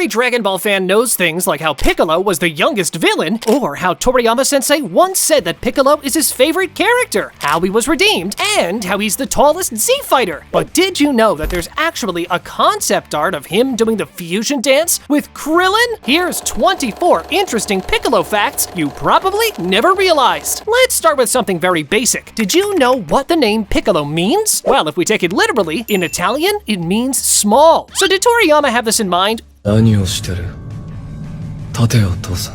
every Dragon Ball fan knows things like how Piccolo was the youngest villain, or how Toriyama-sensei once said that Piccolo is his favorite character, how he was redeemed, and how he's the tallest Z-fighter. But did you know that there's actually a concept art of him doing the fusion dance with Krillin? Here's 24 interesting Piccolo facts you probably never realized. Let's start with something very basic. Did you know what the name Piccolo means? Well, if we take it literally, in Italian, it means small. So did Toriyama have this in mind? 何をしてる? 立てよ、父さん。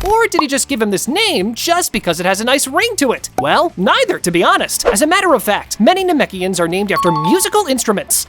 Or did he just give him this name just because it has a nice ring to it? Well, neither, to be honest. As a matter of fact, many Namekians are named after musical instruments.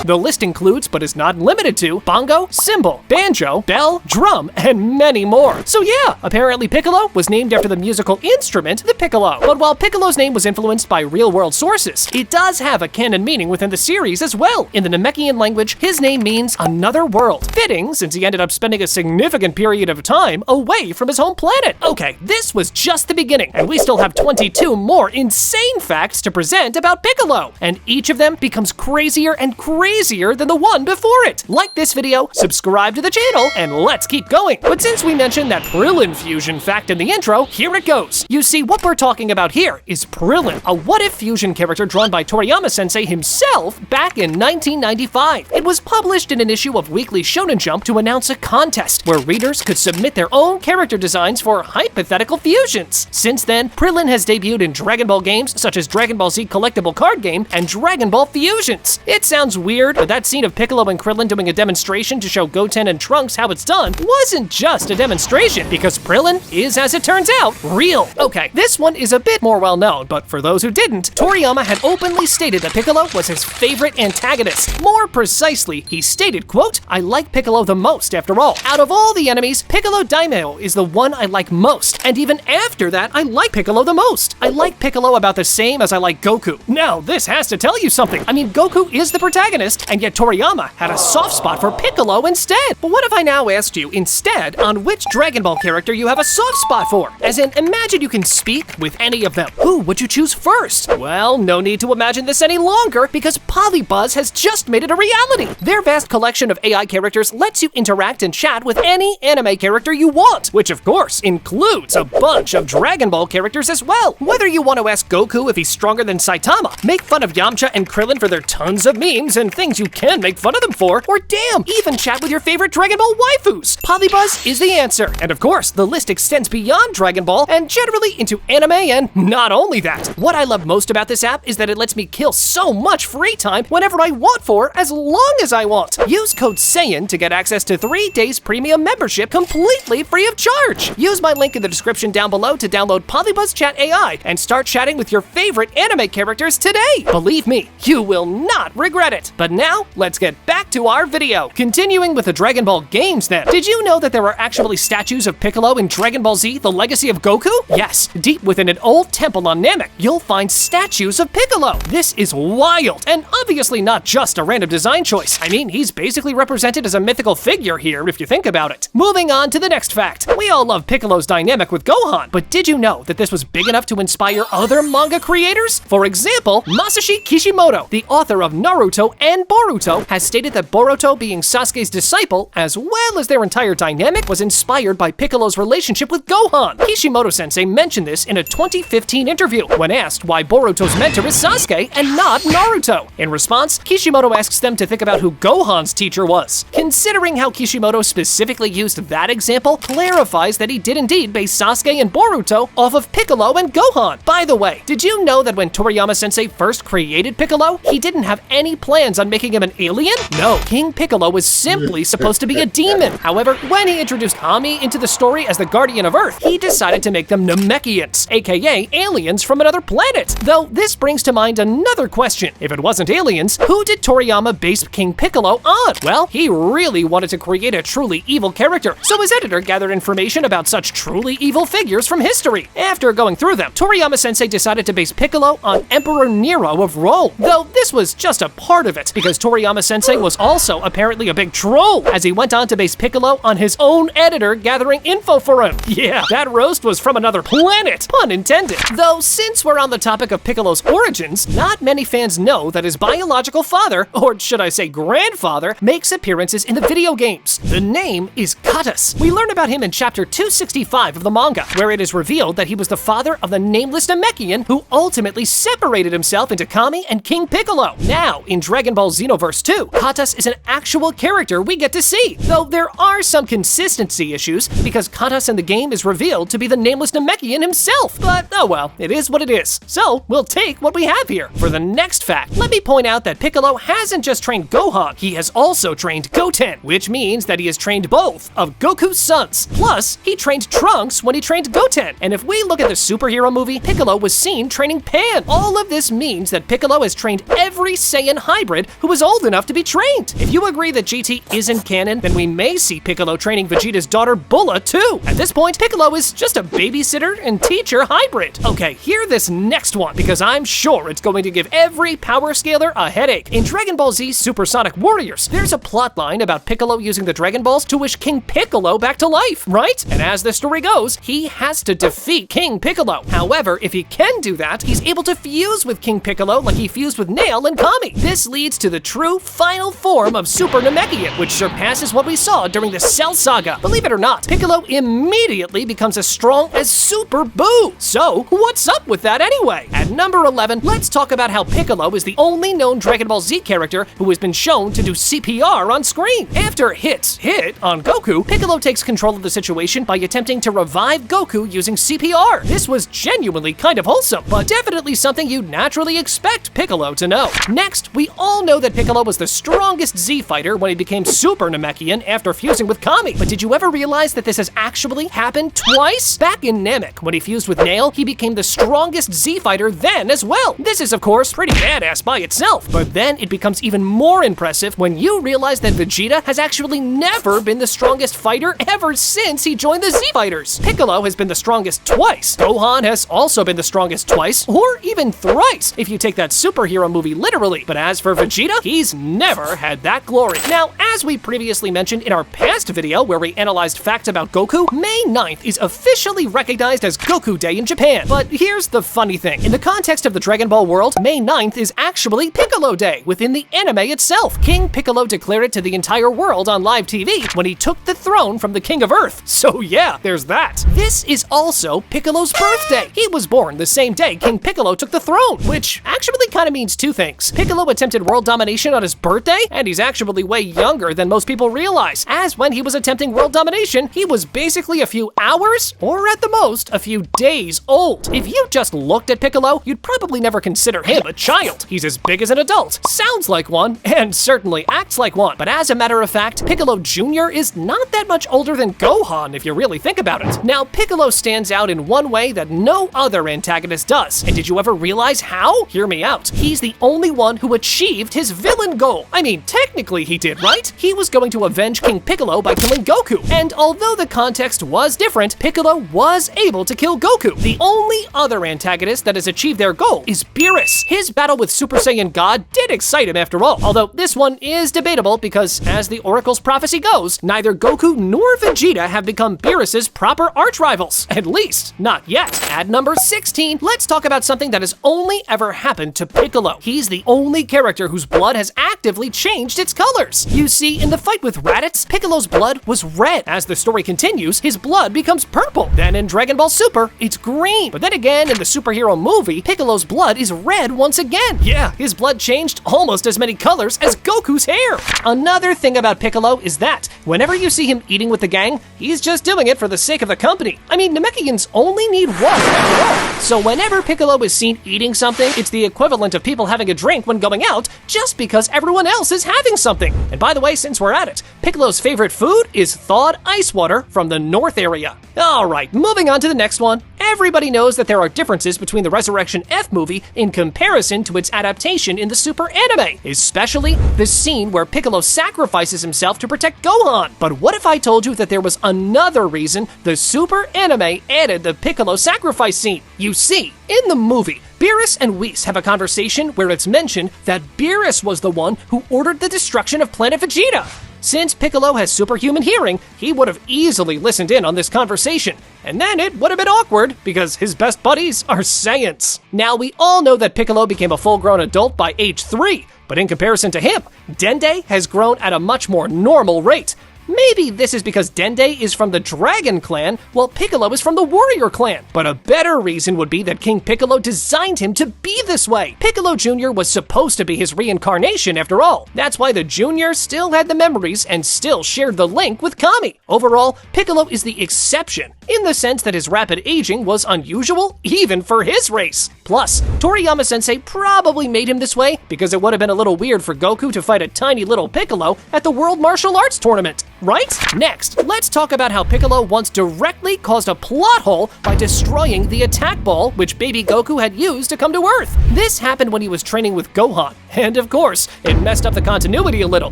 The list includes, but is not limited to, bongo, cymbal, banjo, bell, drum, and many more. So yeah, apparently Piccolo was named after the musical instrument, the piccolo. But while Piccolo's name was influenced by real-world sources, it does have a canon meaning within the series as well. In the Namekian language, his name means another world. Fitting, since he ended up spending a significant period of time away from his home planet. Okay, this was just the beginning, and we still have 22 more insane facts to present about Piccolo. And each of them becomes crazier and crazier than the one before it. Like this video, subscribe to the channel, and let's keep going. But since we mentioned that Krillin fusion fact in the intro, here it goes. You see, what we're talking about here is Krillin, a what-if fusion character drawn by Toriyama-sensei himself back in 1995. It was published in an issue of Weekly Shonen Jump to announce a contest where readers could submit their own character designs for hypothetical fusions. Since then, Krillin has debuted in Dragon Ball games such as Dragon Ball Z collectible card game and Dragon Ball Fusions. It sounds weird, but that scene of Piccolo and Krillin doing a demonstration to show Goten and Trunks how it's done wasn't just a demonstration, because Krillin is, as it turns out, real. Okay, this one is a bit more well known, but for those who didn't, Toriyama had openly stated that Piccolo was his favorite antagonist. More precisely, he stated, quote, "I like Piccolo the most after all. Out of all the enemies, Piccolo Daimyo is the one I like most, and even after that, I like Piccolo the most. I like Piccolo about the same as I like Goku." Now, this has to tell you something. I mean, Goku is the protagonist, and yet Toriyama had a soft spot for Piccolo instead. But what if I now asked you instead on which Dragon Ball character you have a soft spot for? As in, imagine you can speak with any of them. Who would you choose first? Well, no need to imagine this any longer, because Polybuzz has just made it a reality. Their vast collection of AI characters lets you interact and chat with any anime character you want, which of course includes a bunch of Dragon Ball characters as well. Whether you want to ask Goku if he's stronger than Saitama, make fun of Yamcha and Krillin for their tons of memes and things you can make fun of them for, or damn, even chat with your favorite Dragon Ball waifus, Polybuzz is the answer. And of course, the list extends beyond Dragon Ball and generally into anime, and not only that. What I love most about this app is that it lets me kill so much free time whenever I want for as long as I want. Use code Saiyan to get access to 3 days premium membership completely free of charge. Use my link in the description down below to download Polybuzz Chat AI and start chatting with your favorite anime characters today. Believe me, you will not regret it. But now, let's get back to our video. Continuing with the Dragon Ball games then. Did you know that there are actually statues of Piccolo in Dragon Ball Z, The Legacy of Goku? Yes, deep within an old temple on Namek, you'll find statues of Piccolo. This is wild, and obviously not just a random design choice. I mean, he's basically represented as a mythical figure here, if you think about it. Moving on to the next fact. We all love Piccolo's dynamic with Gohan, but did you know that this was big enough to inspire other manga creators? For example, Masashi Kishimoto, the author of Naruto and Boruto, has stated that Boruto being Sasuke's disciple, as well as their entire dynamic, was inspired by Piccolo's relationship with Gohan. Kishimoto-sensei mentioned this in a 2015 interview when asked why Boruto's mentor is Sasuke and not Naruto. In response, Kishimoto asks them to think about who Gohan's teacher was. Considering how Kishimoto specifically used that example, clarifies that he did indeed base Sasuke and Boruto off of Piccolo and Gohan. By the way, did you know that when Toriyama-sensei first created Piccolo, he didn't have any plans on making him an alien? No, King Piccolo was simply supposed to be a demon. However, when he introduced Hami into the story as the Guardian of Earth, he decided to make them Namekians, aka aliens from another planet. Though this brings to mind another question. If it wasn't aliens, who did Toriyama base King Piccolo on? Well, he really wanted to create a truly evil character, so his editor gathered information about such truly evil figures from history. After going through them, Toriyama-sensei decided to base Piccolo on Emperor Nero of Rome, though this was just a part of it. it, because Toriyama-sensei was also apparently a big troll, as he went on to base Piccolo on his own editor gathering info for him. Yeah, that roast was from another planet, pun intended. Though, since we're on the topic of Piccolo's origins, not many fans know that his biological father, or should I say grandfather, makes appearances in the video games. The name is Katas. We learn about him in chapter 265 of the manga, where it is revealed that he was the father of the nameless Namekian who ultimately separated himself into Kami and King Piccolo. Now, in Dragon Ball Xenoverse 2, Katas is an actual character we get to see, though there are some consistency issues because Katas in the game is revealed to be the nameless Namekian himself. But oh well, it is what it is. So we'll take what we have here. For the next fact, let me point out that Piccolo hasn't just trained Gohan, he has also trained Goten, which means that he has trained both of Goku's sons. Plus, he trained Trunks when he trained Goten. And if we look at the superhero movie, Piccolo was seen training Pan. All of this means that Piccolo has trained every Saiyan hybrid who was old enough to be trained. If you agree that GT isn't canon, then we may see Piccolo training Vegeta's daughter Bulla too. At this point, Piccolo is just a babysitter and teacher hybrid. Okay, hear this next one, because I'm sure it's going to give every power scaler a headache. In Dragon Ball Z Supersonic Warriors, there's a plotline about Piccolo using the Dragon Balls to wish King Piccolo back to life, right? And as the story goes, he has to defeat King Piccolo. However, if he can do that, he's able to fuse with King Piccolo like he fused with Nail and Kami. This leads to the true final form of Super Namekian, which surpasses what we saw during the Cell Saga. Believe it or not, Piccolo immediately becomes as strong as Super Buu. So, what's up with that anyway? At number 11, let's talk about how Piccolo is the only known Dragon Ball Z character who has been shown to do CPR on screen. After hit on Goku, Piccolo takes control of the situation by attempting to revive Goku using CPR. This was genuinely kind of wholesome, but definitely something you'd naturally expect Piccolo to know. Next, we all know that Piccolo was the strongest Z fighter when he became Super Namekian after fusing with Kami. But did you ever realize that this has actually happened twice? Back in Namek, when he fused with Nail, he became the strongest Z fighter then as well. This is, of course, pretty badass by itself, but then it becomes even more impressive when you realize that Vegeta has actually never been the strongest fighter ever since he joined the Z Fighters. Piccolo has been the strongest twice. Gohan has also been the strongest twice, or even thrice, if you take that superhero movie literally. But as for Vegeta, he's never had that glory. Now, as we previously mentioned in our past video where we analyzed facts about Goku, May 9th is officially recognized as Goku Day in Japan. But here's the funny thing. In the context of the Dragon Ball world, May 9th is actually Piccolo Day within the anime itself. King Piccolo declared it to the entire world on live TV when he took the throne from the King of Earth. So yeah, there's that. This is also Piccolo's birthday. He was born the same day King Piccolo took the throne, which actually kind of means two things. Piccolo attempted world domination on his birthday, and he's actually way younger than most people realize, as when he was attempting world domination, he was basically a few hours, or at the most, a few days old. If you just looked at Piccolo, you'd probably never consider him a child. He's as big as an adult, sounds like one, and certainly acts like one. But as a matter of fact, Piccolo Jr. is not that much older than Gohan if you really think about it. Now, Piccolo stands out in one way that no other antagonist does. And did you ever realize how? Hear me out. He's the only one who achieved his villain goal. I mean, technically he did, right? He was going to avenge King Piccolo by killing Goku. And although the context was different, Piccolo was able to kill Goku. The only other antagonist that has achieved their goal is Beerus. His battle with Super Saiyan God did excite him after all, although this one is debatable because, as the Oracle's prophecy goes, neither Goku nor Vegeta have become Beerus's proper arch-rivals. At least, not yet. At number 16, let's talk about something that has only ever happened to Piccolo. He's the only character whose blood has actively changed its colors. You see, in the fight with Raditz, Piccolo's blood was red. As the story continues, his blood becomes purple. Then in Dragon Ball Super, it's green. But then again, in the superhero movie, Piccolo's blood is red once again. Yeah, his blood changed almost as many colors as Goku's hair. Another thing about Piccolo is that whenever you see him eating with the gang, he's just doing it for the sake of the company. I mean, Namekians only need one after all. So whenever Piccolo is seen eating something, it's the equivalent of people having a drink when going out just because everyone else is having something. And by the way, since we're at it, Piccolo's favorite food is thawed ice water from the North area. Alright, moving on to the next one. everybody knows that there are differences between the Resurrection F movie in comparison to its adaptation in the Super anime, especially the scene where Piccolo sacrifices himself to protect Gohan. But what if I told you that there was another reason the Super anime added the Piccolo sacrifice scene? You see, in the movie, Beerus and Whis have a conversation where it's mentioned that Beerus was the one who ordered the destruction of planet Vegeta. Since Piccolo has superhuman hearing, he would have easily listened in on this conversation, and then it would have been awkward because his best buddies are Saiyans. Now, we all know that Piccolo became a full-grown adult by age 3, but in comparison to him, Dende has grown at a much more normal rate. Maybe this is because Dende is from the Dragon Clan, while Piccolo is from the Warrior Clan. But a better reason would be that King Piccolo designed him to be this way. Piccolo Jr. was supposed to be his reincarnation after all. That's why the Jr. still had the memories and still shared the link with Kami. Overall, Piccolo is the exception, in the sense that his rapid aging was unusual, even for his race. Plus, Toriyama-sensei probably made him this way because it would have been a little weird for Goku to fight a tiny little Piccolo at the World Martial Arts Tournament. Right? Next, let's talk about how Piccolo once directly caused a plot hole by destroying the attack ball which baby Goku had used to come to Earth. This happened when he was training with Gohan, and of course, it messed up the continuity a little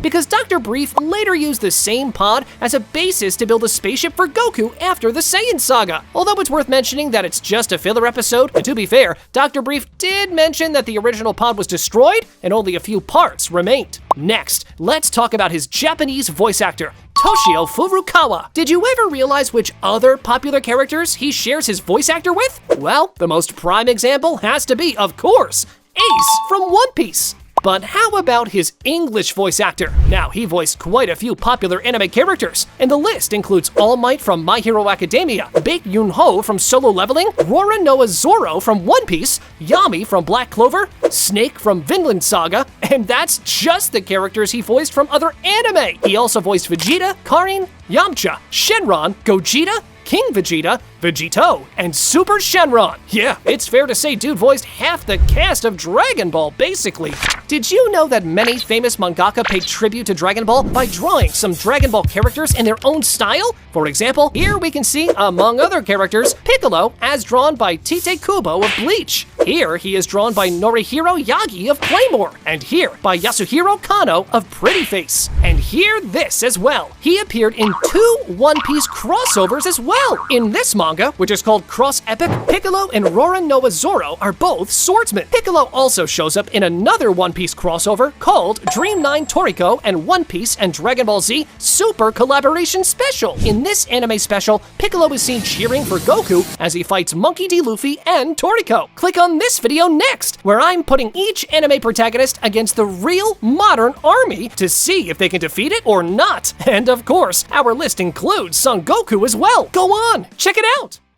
because Dr. Brief later used the same pod as a basis to build a spaceship for Goku after the Saiyan saga. Although it's worth mentioning that it's just a filler episode, and to be fair, Dr. Brief did mention that the original pod was destroyed and only a few parts remained. Next, let's talk about his Japanese voice actor, Toshio Furukawa. Did you ever realize which other popular characters he shares his voice actor with? Well, the most prime example has to be, of course, Ace from One Piece. But how about his English voice actor? Now, he voiced quite a few popular anime characters, and the list includes All Might from My Hero Academia, Baek Yoon-ho from Solo Leveling, Rora Noah Zoro from One Piece, Yami from Black Clover, Snake from Vinland Saga, and that's just the characters he voiced from other anime. He also voiced Vegeta, Karin, Yamcha, Shenron, Gogeta, King Vegeta, Vegito, and Super Shenron. Yeah, it's fair to say dude voiced half the cast of Dragon Ball, basically. Did you know that many famous mangaka pay tribute to Dragon Ball by drawing some Dragon Ball characters in their own style? For example, here we can see, among other characters, Piccolo as drawn by Tite Kubo of Bleach. Here he is drawn by Norihiro Yagi of Claymore, and here by Yasuhiro Kano of Pretty Face. And here this as well. He appeared in 2 One Piece crossovers as well. In this manga, which is called Cross Epic, Piccolo and Rora Noah Zoro are both swordsmen. Piccolo also shows up in another One Piece crossover called Dream 9 Toriko and One Piece and Dragon Ball Z Super Collaboration Special. In this anime special, Piccolo is seen cheering for Goku as he fights Monkey D. Luffy and Toriko. Click on this video next, where I'm putting each anime protagonist against the real modern army to see if they can defeat it or not. And of course, our list includes Son Goku as well. Go on, check it out!